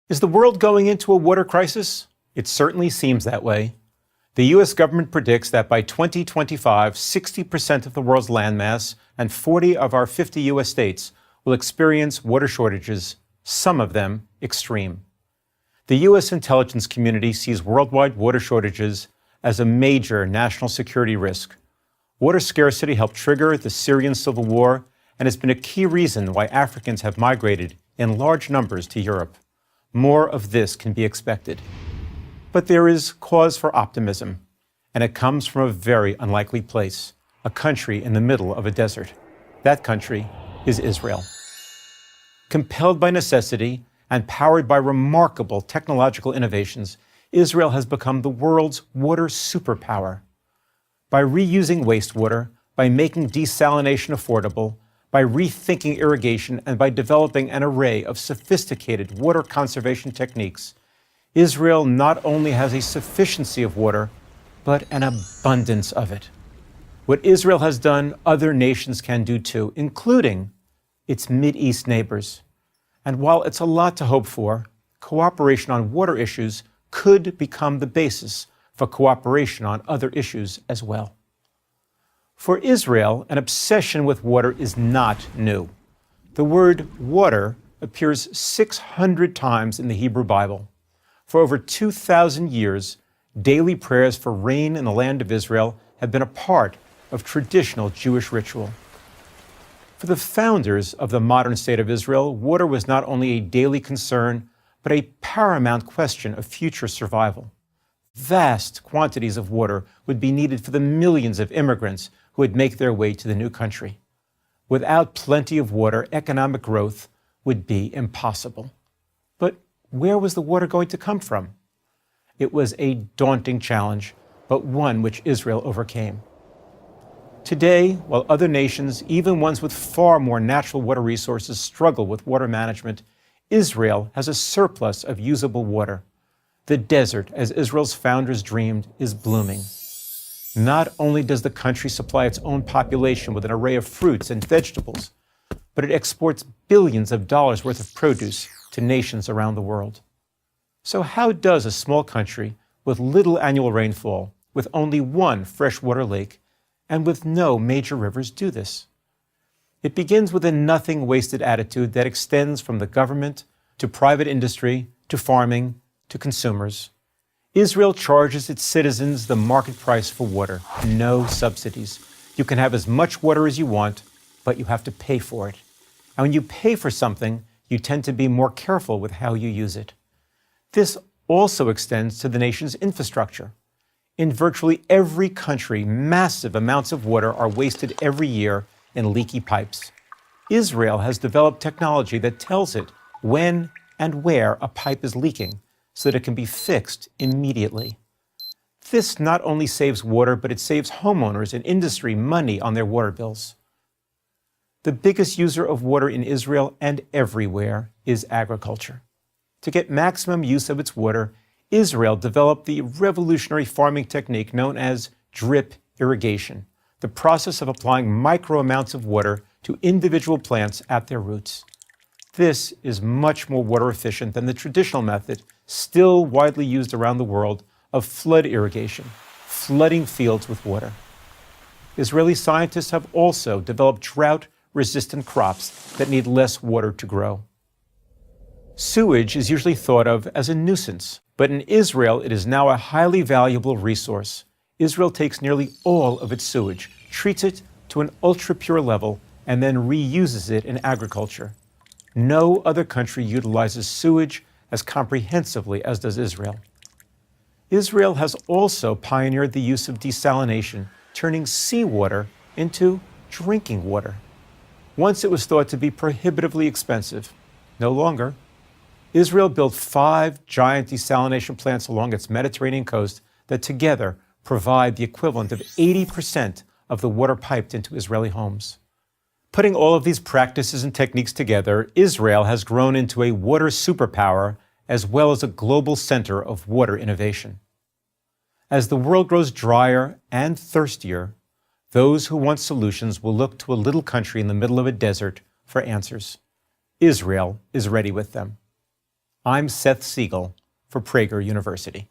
Is the world going into a water crisis? It certainly seems that way. The U.S. government predicts that by 2025, 60% of the world's landmass and 40 of our 50 U.S. states will experience water shortages, some of them extreme. The U.S. intelligence community sees worldwide water shortages as a major national security risk. Water scarcity helped trigger the Syrian civil war and has been a key reason why Africans have migrated in large numbers to Europe. More of this can be expected. But there is cause for optimism, and it comes from a very unlikely place, a country in the middle of a desert. That country is Israel. Compelled by necessity and powered by remarkable technological innovations, Israel has become the world's water superpower. By reusing wastewater, by making desalination affordable, by rethinking irrigation, and by developing an array of sophisticated water conservation techniques, Israel not only has a sufficiency of water, but an abundance of it. What Israel has done, other nations can do too, including its Mideast neighbors. And while it's a lot to hope for, cooperation on water issues could become the basis for cooperation on other issues as well. For Israel, an obsession with water is not new. The word water appears 600 times in the Hebrew Bible. For over 2,000 years, daily prayers for rain in the land of Israel have been a part of traditional Jewish ritual. For the founders of the modern state of Israel, water was not only a daily concern, but a paramount question of future survival. Vast quantities of water would be needed for the millions of immigrants who would make their way to the new country. Without plenty of water, economic growth would be impossible. But where was the water going to come from? It was a daunting challenge, but one which Israel overcame. Today, while other nations, even ones with far more natural water resources, struggle with water management, Israel has a surplus of usable water. The desert, as Israel's founders dreamed, is blooming. Not only does the country supply its own population with an array of fruits and vegetables, but it exports billions of dollars worth of produce to nations around the world. So how does a small country with little annual rainfall, with only one freshwater lake, and with no major rivers do this? It begins with a nothing wasted attitude that extends from the government to private industry to farming to consumers. Israel charges its citizens the market price for water, no subsidies. You can have as much water as you want, but you have to pay for it. And when you pay for something, you tend to be more careful with how you use it. This also extends to the nation's infrastructure. In virtually every country, massive amounts of water are wasted every year in leaky pipes. Israel has developed technology that tells it when and where a pipe is leaking, so that it can be fixed immediately. This not only saves water, but it saves homeowners and industry money on their water bills. The biggest user of water in Israel and everywhere is agriculture. To get maximum use of its water, Israel developed the revolutionary farming technique known as drip irrigation, the process of applying micro amounts of water to individual plants at their roots. This is much more water efficient than the traditional method, still widely used around the world, of flood irrigation, flooding fields with water. Israeli scientists have also developed drought-resistant crops that need less water to grow. Sewage is usually thought of as a nuisance, but in Israel it is now a highly valuable resource. Israel takes nearly all of its sewage, treats it to an ultra-pure level, and then reuses it in agriculture. No other country utilizes sewage as comprehensively as does Israel. Israel has also pioneered the use of desalination, turning seawater into drinking water. Once it was thought to be prohibitively expensive. No longer. Israel built 5 giant desalination plants along its Mediterranean coast that together provide the equivalent of 80% of the water piped into Israeli homes. Putting all of these practices and techniques together, Israel has grown into a water superpower as well as a global center of water innovation. As the world grows drier and thirstier, those who want solutions will look to a little country in the middle of a desert for answers. Israel is ready with them. I'm Seth Siegel for Prager University.